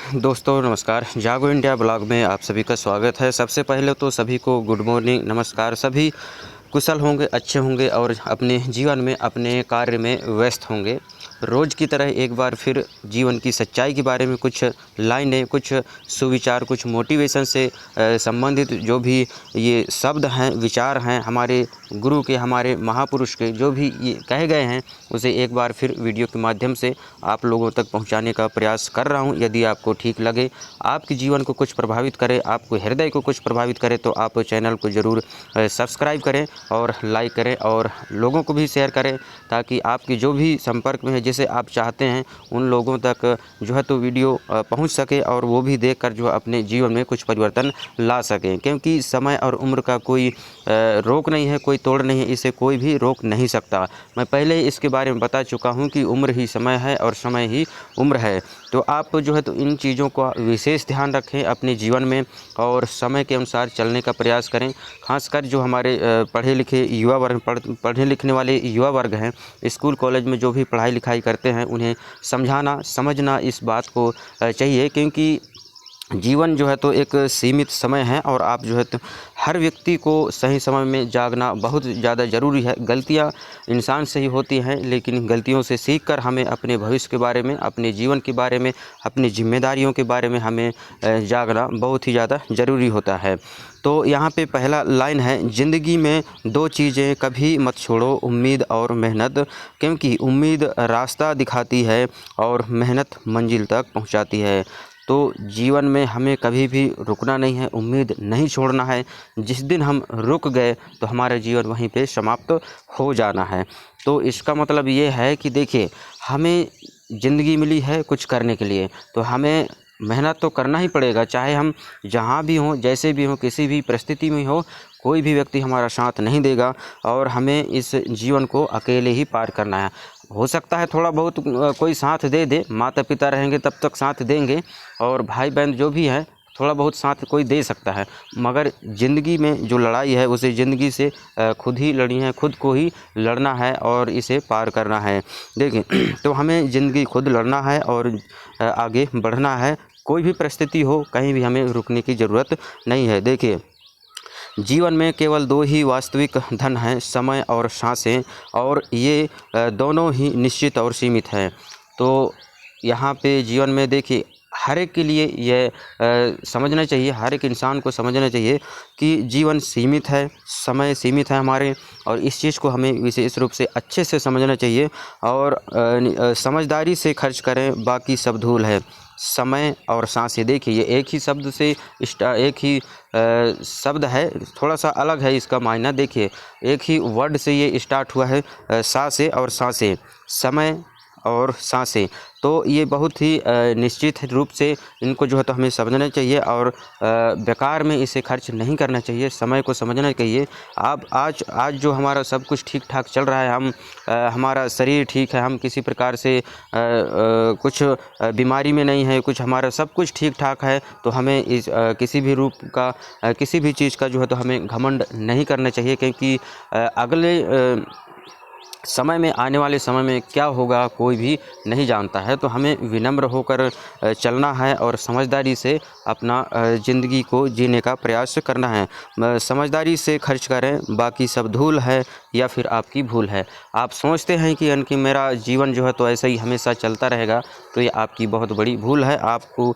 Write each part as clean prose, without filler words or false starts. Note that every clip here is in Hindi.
दोस्तों नमस्कार। जागो इंडिया ब्लॉग में आप सभी का स्वागत है। सबसे पहले तो सभी को गुड मॉर्निंग, नमस्कार। सभी कुशल होंगे, अच्छे होंगे और अपने जीवन में अपने कार्य में व्यस्त होंगे। रोज़ की तरह एक बार फिर जीवन की सच्चाई के बारे में कुछ लाइनें, कुछ सुविचार, कुछ मोटिवेशन से संबंधित जो भी ये शब्द हैं, विचार हैं, हमारे गुरु के, हमारे महापुरुष के जो भी ये कहे गए हैं, उसे एक बार फिर वीडियो के माध्यम से आप लोगों तक पहुंचाने का प्रयास कर रहा हूं। यदि आपको ठीक लगे, आपके जीवन को कुछ प्रभावित करे, आपको हृदय को कुछ प्रभावित करे, तो आप चैनल को ज़रूर सब्सक्राइब करें और लाइक करें और लोगों को भी शेयर करें, ताकि आपके जो भी संपर्क में है, जिसे आप चाहते हैं, उन लोगों तक जो है तो वीडियो पहुंच सके और वो भी देखकर जो अपने जीवन में कुछ परिवर्तन ला सकें। क्योंकि समय और उम्र का कोई रोक नहीं है, कोई तोड़ नहीं है, इसे कोई भी रोक नहीं सकता। मैं पहले ही इसके बारे में बता चुका हूं कि उम्र ही समय है और समय ही उम्र है। तो आप जो है तो इन चीज़ों का विशेष ध्यान रखें अपने जीवन में और समय के अनुसार चलने का प्रयास करें। खासकर जो हमारे पढ़े लिखे युवा वर्ग, पढ़ने लिखने वाले युवा वर्ग हैं, स्कूल कॉलेज में जो भी पढ़ाई लिखाई करते हैं, उन्हें समझाना समझना इस बात को चाहिए। क्योंकि जीवन जो है तो एक सीमित समय है और आप जो है तो हर व्यक्ति को सही समय में जागना बहुत ज़्यादा ज़रूरी है। गलतियां इंसान से ही होती हैं, लेकिन गलतियों से सीखकर हमें अपने भविष्य के बारे में, अपने जीवन के बारे में, अपनी जिम्मेदारियों के बारे में हमें जागना बहुत ही ज़्यादा ज़रूरी होता है। तो यहाँ पे पहला लाइन है, ज़िंदगी में दो चीज़ें कभी मत छोड़ो, उम्मीद और मेहनत। क्योंकि उम्मीद रास्ता दिखाती है और मेहनत मंजिल तक पहुँचाती है। तो जीवन में हमें कभी भी रुकना नहीं है, उम्मीद नहीं छोड़ना है। जिस दिन हम रुक गए तो हमारा जीवन वहीं पे समाप्त हो जाना है। तो इसका मतलब ये है कि देखिए, हमें ज़िंदगी मिली है कुछ करने के लिए, तो हमें मेहनत तो करना ही पड़ेगा। चाहे हम जहाँ भी हों, जैसे भी हों, किसी भी परिस्थिति में हो, कोई भी व्यक्ति हमारा साथ नहीं देगा और हमें इस जीवन को अकेले ही पार करना है। हो सकता है थोड़ा बहुत कोई साथ दे दे, माता पिता रहेंगे तब तक साथ देंगे और भाई बहन जो भी है थोड़ा बहुत साथ कोई दे सकता है, मगर ज़िंदगी में जो लड़ाई है उसे ज़िंदगी से खुद ही लड़नी है, खुद को ही लड़ना है और इसे पार करना है। देखिए तो हमें ज़िंदगी खुद लड़ना है और आगे बढ़ना है। कोई भी परिस्थिति हो, कहीं भी हमें रुकने की ज़रूरत नहीं है। देखिए, जीवन में केवल दो ही वास्तविक धन हैं, समय और सांसें, और ये दोनों ही निश्चित और सीमित हैं। तो यहाँ पे जीवन में देखिए, हर एक के लिए ये समझना चाहिए, हर एक इंसान को समझना चाहिए कि जीवन सीमित है, समय सीमित है हमारे, और इस चीज़ को हमें विशेष रूप से अच्छे से समझना चाहिए और समझदारी से खर्च करें, बाकी सब धूल है। समय और सांसें, देखिए ये एक ही शब्द से एक ही शब्द है, थोड़ा सा अलग है इसका मायना। देखिए, एक ही वर्ड से ये स्टार्ट हुआ है, सा से और सांसें, समय और सांसें। तो ये बहुत ही निश्चित रूप से इनको जो है तो हमें समझना चाहिए और बेकार में इसे खर्च नहीं करना चाहिए। समय को समझना चाहिए। आप आज जो हमारा सब कुछ ठीक ठाक चल रहा है, हम हमारा शरीर ठीक है, हम किसी प्रकार से कुछ बीमारी में नहीं है, कुछ हमारा सब कुछ ठीक ठाक है, तो हमें इस किसी भी रूप का किसी भी चीज़ का जो है तो हमें घमंड नहीं करना चाहिए। क्योंकि अगले समय में, आने वाले समय में क्या होगा कोई भी नहीं जानता है। तो हमें विनम्र होकर चलना है और समझदारी से अपना ज़िंदगी को जीने का प्रयास करना है। समझदारी से खर्च करें, बाकी सब धूल है या फिर आपकी भूल है। आप सोचते हैं कि मेरा जीवन जो है तो ऐसा ही हमेशा चलता रहेगा, तो ये आपकी बहुत बड़ी भूल है। आपको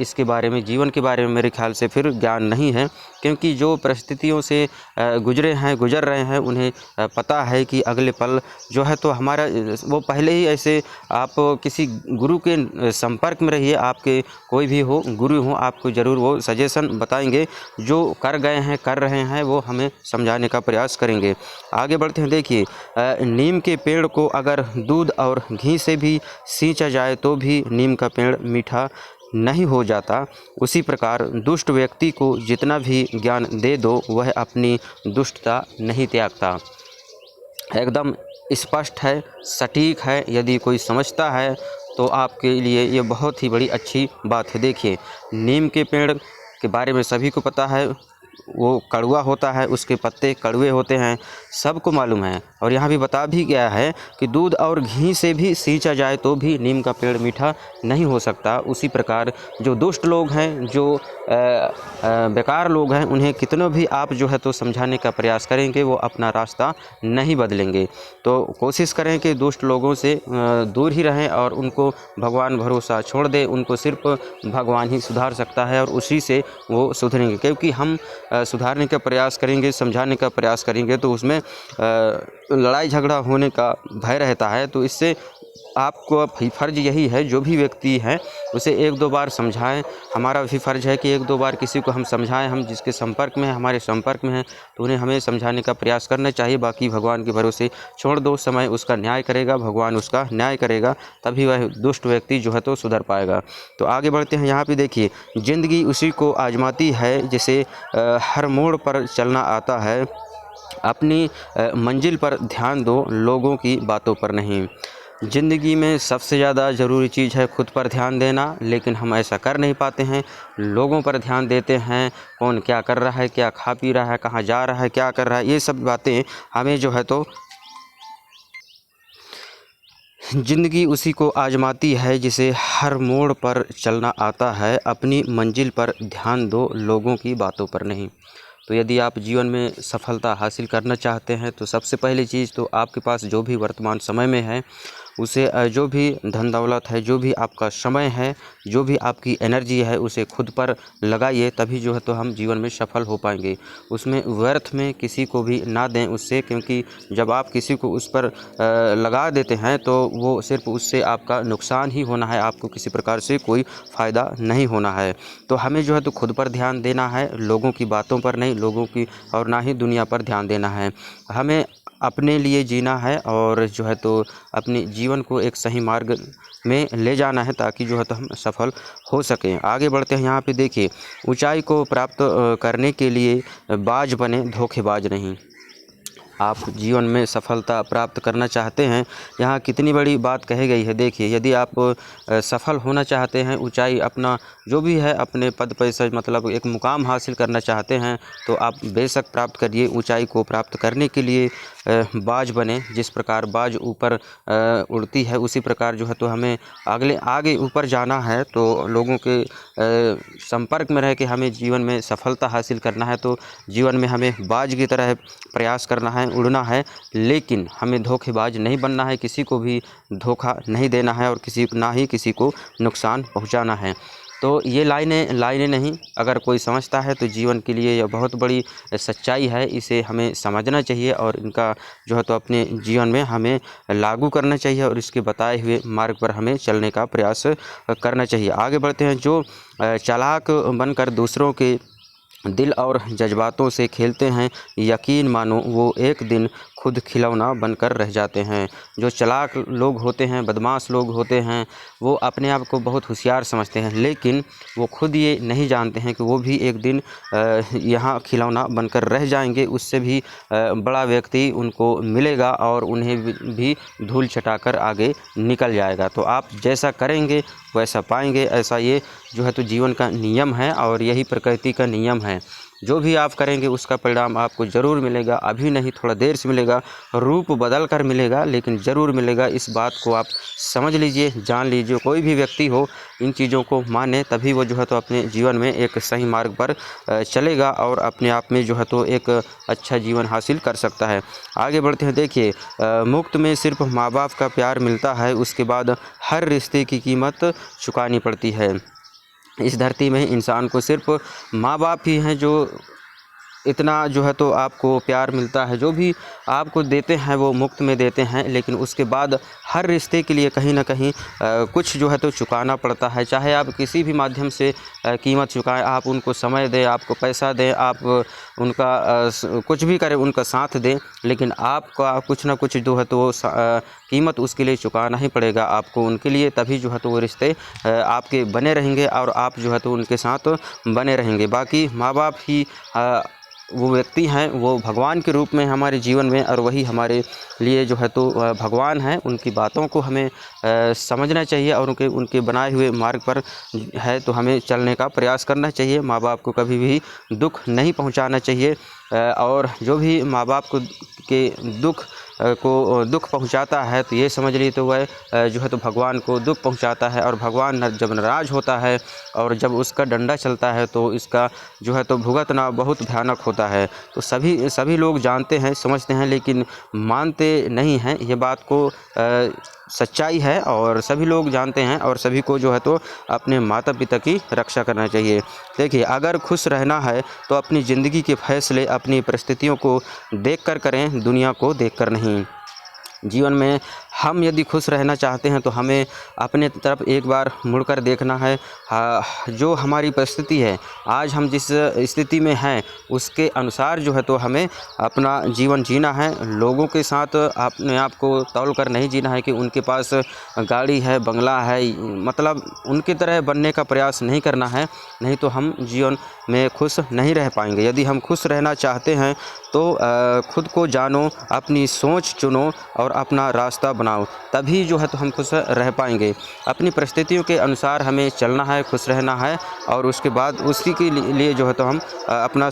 इसके बारे में, जीवन के बारे में मेरे ख्याल से फिर ज्ञान नहीं है। क्योंकि जो परिस्थितियों से गुजर रहे हैं, उन्हें पता है कि अगले पल जो है तो हमारा वो पहले ही ऐसे, आप किसी गुरु के संपर्क में रहिए, आपके कोई भी हो, गुरु हो, आपको ज़रूर वो सजेशन बताएंगे। जो कर गए हैं, कर रहे हैं, वो हमें समझाने का प्रयास करेंगे। आगे बढ़ते हैं। देखिए, नीम के पेड़ को अगर दूध और घी से भी सींचा जाए तो भी नीम का पेड़ मीठा नहीं हो जाता। उसी प्रकार दुष्ट व्यक्ति को जितना भी ज्ञान दे दो, वह अपनी दुष्टता नहीं त्यागता। एकदम स्पष्ट है, सटीक है। यदि कोई समझता है तो आपके लिए ये बहुत ही बड़ी अच्छी बात है। देखिए, नीम के पेड़ के बारे में सभी को पता है, वो कड़वा होता है, उसके पत्ते कड़वे होते हैं, सबको मालूम है। और यहाँ भी बता भी गया है कि दूध और घी से भी सींचा जाए तो भी नीम का पेड़ मीठा नहीं हो सकता। उसी प्रकार जो दुष्ट लोग हैं, जो बेकार लोग हैं, उन्हें कितनों भी आप जो है तो समझाने का प्रयास करेंगे, वो अपना रास्ता नहीं बदलेंगे। तो कोशिश करें कि दुष्ट लोगों से दूर ही रहें और उनको भगवान भरोसा छोड़ दें। उनको सिर्फ भगवान ही सुधार सकता है और उसी से वो सुधरेंगे। क्योंकि हम सुधारने का प्रयास करेंगे, समझाने का प्रयास करेंगे तो उसमें लड़ाई झगड़ा होने का भय रहता है। तो इससे आपको फ़र्ज़ यही है, जो भी व्यक्ति है उसे एक दो बार समझाएं। हमारा भी फ़र्ज़ है कि एक दो बार किसी को हम समझाएं। हम जिसके संपर्क में हैं, हमारे संपर्क में हैं, तो उन्हें हमें समझाने का प्रयास करना चाहिए। बाकी भगवान के भरोसे छोड़ दो, समय उसका न्याय करेगा, भगवान उसका न्याय करेगा, तभी वह दुष्ट व्यक्ति जो है तो सुधर पाएगा। तो आगे बढ़ते हैं। यहाँ पे देखिए, ज़िंदगी उसी को आजमाती है जिसे हर मोड़ पर चलना आता है। अपनी मंजिल पर ध्यान दो, लोगों की बातों पर नहीं। ज़िंदगी में सबसे ज़्यादा ज़रूरी चीज़ है खुद पर ध्यान देना, लेकिन हम ऐसा कर नहीं पाते हैं। लोगों पर ध्यान देते हैं, कौन क्या कर रहा है, क्या खा पी रहा है, कहाँ जा रहा है, क्या कर रहा है, ये सब बातें हमें जो है तो ज़िंदगी उसी को आजमाती है जिसे हर मोड़ पर चलना आता है। अपनी मंजिल पर ध्यान दो, लोगों की बातों पर नहीं। तो यदि आप जीवन में सफलता हासिल करना चाहते हैं तो सबसे पहली चीज़ तो आपके पास जो भी वर्तमान समय में है उसे जो भी धन दौलत है, जो भी आपका समय है, जो भी आपकी एनर्जी है, उसे खुद पर लगाइए, तभी जो है तो हम जीवन में सफल हो पाएंगे। उसमें व्यर्थ में किसी को भी ना दें उससे, क्योंकि जब आप किसी को उस पर लगा देते हैं तो वो सिर्फ उससे आपका नुकसान ही होना है, आपको किसी प्रकार से कोई फ़ायदा नहीं होना है। तो हमें जो है तो खुद पर ध्यान देना है, लोगों की बातों पर नहीं, लोगों की और ना ही दुनिया पर ध्यान देना है। हमें अपने लिए जीना है और जो है तो अपने जीवन को एक सही मार्ग में ले जाना है, ताकि जो है तो हम सफल हो सकें। आगे बढ़ते हैं। यहाँ पे देखिए, ऊंचाई को प्राप्त करने के लिए बाज बने, धोखेबाज नहीं। आप जीवन में सफलता प्राप्त करना चाहते हैं, यहाँ कितनी बड़ी बात कही गई है। देखिए, यदि आप सफल होना चाहते हैं, ऊंचाई अपना जो भी है अपने पद पैसा मतलब एक मुकाम हासिल करना चाहते हैं, तो आप बेशक प्राप्त करिए। ऊंचाई को प्राप्त करने के लिए बाज बने। जिस प्रकार बाज ऊपर उड़ती है, उसी प्रकार जो है तो हमें आगे ऊपर जाना है। तो लोगों के संपर्क में रह के हमें जीवन में सफलता हासिल करना है। तो जीवन में हमें बाज की तरह प्रयास करना है, उड़ना है, लेकिन हमें धोखेबाज नहीं बनना है। किसी को भी धोखा नहीं देना है और ना ही किसी को नुकसान पहुंचाना है। तो ये लाइनें नहीं, अगर कोई समझता है तो जीवन के लिए यह बहुत बड़ी सच्चाई है। इसे हमें समझना चाहिए और इनका जो है तो अपने जीवन में हमें लागू करना चाहिए और इसके बताए हुए मार्ग पर हमें चलने का प्रयास करना चाहिए। आगे बढ़ते हैं। जो चालाक बनकर दूसरों के दिल और जज्बातों से खेलते हैं, यकीन मानो वो एक दिन खुद खिलौना बनकर रह जाते हैं। जो चालाक लोग होते हैं, बदमाश लोग होते हैं, वो अपने आप को बहुत होशियार समझते हैं, लेकिन वो खुद ये नहीं जानते हैं कि वो भी एक दिन यहाँ खिलौना बनकर रह जाएंगे। उससे भी बड़ा व्यक्ति उनको मिलेगा और उन्हें भी धूल चटाकर आगे निकल जाएगा। तो आप जैसा करेंगे वैसा पाएंगे, ऐसा ये जो है तो जीवन का नियम है और यही प्रकृति का नियम है। जो भी आप करेंगे उसका परिणाम आपको ज़रूर मिलेगा। अभी नहीं, थोड़ा देर से मिलेगा, रूप बदल कर मिलेगा, लेकिन ज़रूर मिलेगा। इस बात को आप समझ लीजिए, जान लीजिए। कोई भी व्यक्ति हो, इन चीज़ों को माने, तभी वो जो है तो अपने जीवन में एक सही मार्ग पर चलेगा और अपने आप में जो है तो एक अच्छा जीवन हासिल कर सकता है। आगे बढ़ते हैं। देखिए, मुफ्त में सिर्फ माँ बाप का प्यार मिलता है, उसके बाद हर रिश्ते की कीमत चुकानी पड़ती है। इस धरती में इंसान को सिर्फ माँ बाप ही हैं जो इतना जो है तो आपको प्यार मिलता है। जो भी आपको देते हैं वो मुफ्त में देते हैं, लेकिन उसके बाद हर रिश्ते के लिए कहीं ना कहीं कुछ जो है तो चुकाना पड़ता है। चाहे आप किसी भी माध्यम से कीमत चुकाएं, आप उनको समय दें, आपको पैसा दें, आप उनका कुछ भी करें, उनका साथ दें, लेकिन आपका कुछ ना कुछ जो है तो कीमत उसके लिए चुकाना ही पड़ेगा आपको उनके लिए। तभी जो है तो वो रिश्ते आपके बने रहेंगे और आप जो है तो उनके साथ बने रहेंगे। बाकी माँ बाप ही वो व्यक्ति हैं वो भगवान के रूप में हमारे जीवन में, और वही हमारे लिए जो है तो भगवान हैं। उनकी बातों को हमें समझना चाहिए और उनके बनाए हुए मार्ग पर है तो हमें चलने का प्रयास करना चाहिए। माँ बाप को कभी भी दुख नहीं पहुंचाना चाहिए, और जो भी माँ बाप को के दुख पहुंचाता है तो ये समझ लीजिए तो वह जो है तो भगवान को दुख पहुंचाता है। और भगवान जब नाराज़ होता है और जब उसका डंडा चलता है तो इसका जो है तो भुगतना बहुत भयानक होता है। तो सभी लोग जानते हैं, समझते हैं, लेकिन मानते नहीं हैं। ये बात को सच्चाई है और सभी लोग जानते हैं, और सभी को जो है तो अपने माता पिता की रक्षा करना चाहिए। देखिए, अगर खुश रहना है तो अपनी ज़िंदगी के फैसले अपनी परिस्थितियों को देखकर करें, दुनिया को देखकर नहीं। जीवन में हम यदि खुश रहना चाहते हैं तो हमें अपने तरफ एक बार मुड़कर देखना है। जो हमारी परिस्थिति है, आज हम जिस स्थिति में हैं उसके अनुसार जो है तो हमें अपना जीवन जीना है। लोगों के साथ अपने आप को तौल कर नहीं जीना है कि उनके पास गाड़ी है, बंगला है, मतलब उनकी तरह बनने का प्रयास नहीं करना है। नहीं तो हम जीवन में खुश नहीं रह पाएंगे। यदि हम खुश रहना चाहते हैं तो खुद को जानो, अपनी सोच चुनो और अपना रास्ता बनाओ, तभी जो है तो हम खुश रह पाएंगे। अपनी परिस्थितियों के अनुसार हमें चलना है, खुश रहना है, और उसके बाद उसी के लिए जो है तो हम अपना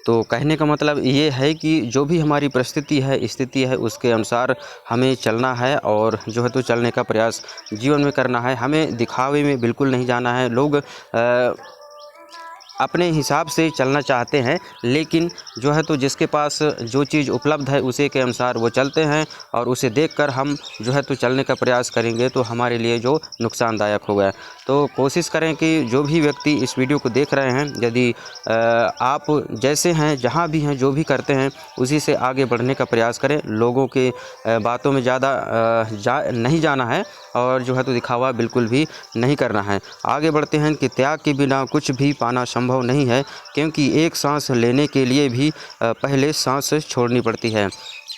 तो कहने का मतलब ये है कि जो भी हमारी परिस्थिति है, स्थिति है, उसके अनुसार हमें चलना है और जो है तो चलने का प्रयास जीवन में करना है। हमें दिखावे में बिल्कुल नहीं जाना है। लोग अपने हिसाब से चलना चाहते हैं, लेकिन जो है तो जिसके पास जो चीज़ उपलब्ध है उसी के अनुसार वो चलते हैं, और उसे देखकर हम जो है तो चलने का प्रयास करेंगे तो हमारे लिए जो नुकसानदायक होगा। तो कोशिश करें कि जो भी व्यक्ति इस वीडियो को देख रहे हैं, यदि आप जैसे हैं, जहाँ भी हैं, जो भी करते हैं, उसी से आगे बढ़ने का प्रयास करें। लोगों के बातों में ज़्यादा नहीं जाना है, और जो है तो दिखावा बिल्कुल भी नहीं करना है। आगे बढ़ते हैं कि त्याग के बिना कुछ भी पाना संभव नहीं है, क्योंकि एक सांस लेने के लिए भी पहले सांस छोड़नी पड़ती है।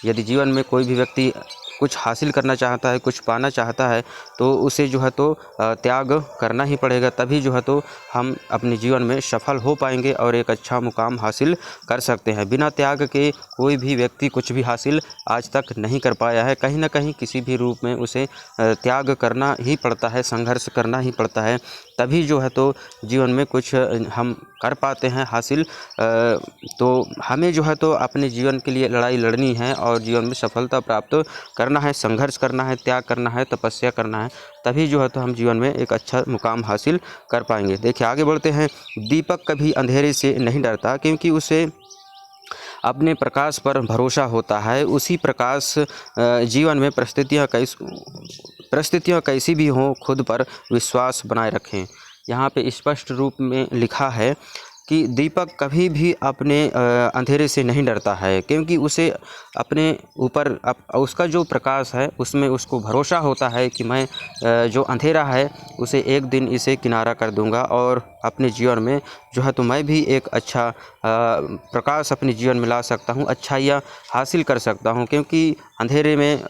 यदि जीवन में कोई भी व्यक्ति कुछ हासिल करना चाहता है, कुछ पाना चाहता है, तो उसे जो है तो त्याग करना ही पड़ेगा। तभी जो है तो हम अपने जीवन में सफल हो पाएंगे और एक अच्छा मुकाम हासिल कर सकते हैं। बिना त्याग के कोई भी व्यक्ति कुछ भी हासिल आज तक नहीं कर पाया है। कहीं ना कहीं किसी भी रूप में उसे त्याग करना ही पड़ता है, संघर्ष करना ही पड़ता है, तभी जो है तो जीवन में कुछ हम कर पाते हैं हासिल। तो हमें जो है तो अपने जीवन के लिए लड़ाई लड़नी है और जीवन में सफलता प्राप्त करना है, संघर्ष करना है, त्याग करना है, तपस्या करना है, तभी जो है तो हम जीवन में एक अच्छा मुकाम हासिल कर पाएंगे। देखिए, आगे बढ़ते हैं। दीपक कभी अंधेरे से नहीं डरता, क्योंकि उसे अपने प्रकाश पर भरोसा होता है। उसी प्रकाश जीवन में परिस्थितियाँ कैसी भी हों, खुद पर विश्वास बनाए रखें। यहाँ पे स्पष्ट रूप में लिखा है कि दीपक कभी भी अपने अंधेरे से नहीं डरता है, क्योंकि उसे अपने ऊपर उसका जो प्रकाश है उसमें उसको भरोसा होता है कि मैं जो अंधेरा है उसे एक दिन इसे किनारा कर दूंगा, और अपने जीवन में जो है तो मैं भी एक अच्छा प्रकाश अपने जीवन में ला सकता हूँ, अच्छाइयाँ हासिल कर सकता हूँ। क्योंकि अंधेरे में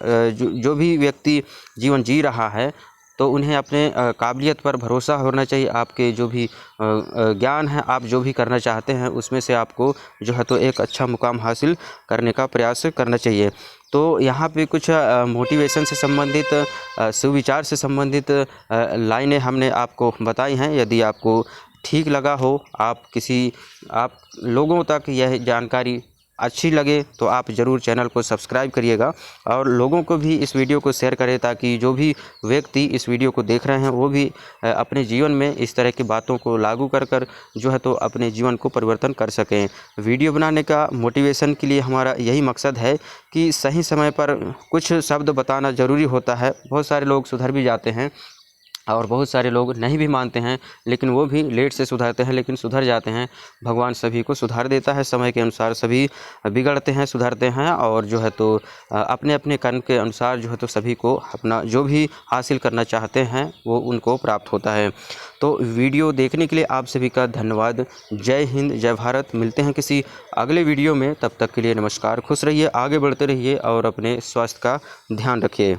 जो भी व्यक्ति जीवन जी रहा है तो उन्हें अपने काबिलियत पर भरोसा होना चाहिए। आपके जो भी ज्ञान है, आप जो भी करना चाहते हैं, उसमें से आपको जो है तो एक अच्छा मुकाम हासिल करने का प्रयास करना चाहिए। तो यहाँ पे कुछ मोटिवेशन से संबंधित, सुविचार से संबंधित लाइनें हमने आपको बताई हैं। यदि आपको ठीक लगा हो, आप लोगों तक यह जानकारी अच्छी लगे तो आप ज़रूर चैनल को सब्सक्राइब करिएगा, और लोगों को भी इस वीडियो को शेयर करें, ताकि जो भी व्यक्ति इस वीडियो को देख रहे हैं वो भी अपने जीवन में इस तरह की बातों को लागू कर जो है तो अपने जीवन को परिवर्तन कर सकें। वीडियो बनाने का मोटिवेशन के लिए हमारा यही मकसद है कि सही समय पर कुछ शब्द बताना ज़रूरी होता है। बहुत सारे लोग सुधर भी जाते हैं और बहुत सारे लोग नहीं भी मानते हैं, लेकिन वो भी लेट से सुधरते हैं, लेकिन सुधर जाते हैं। भगवान सभी को सुधार देता है, समय के अनुसार सभी बिगड़ते हैं, सुधरते हैं, और जो है तो अपने अपने कर्म के अनुसार जो है तो सभी को अपना जो भी हासिल करना चाहते हैं वो उनको प्राप्त होता है। तो वीडियो देखने के लिए आप सभी का धन्यवाद। जय हिंद, जय भारत। मिलते हैं किसी अगले वीडियो में, तब तक के लिए नमस्कार। खुश रहिए, आगे बढ़ते रहिए और अपने स्वास्थ्य का ध्यान रखिए।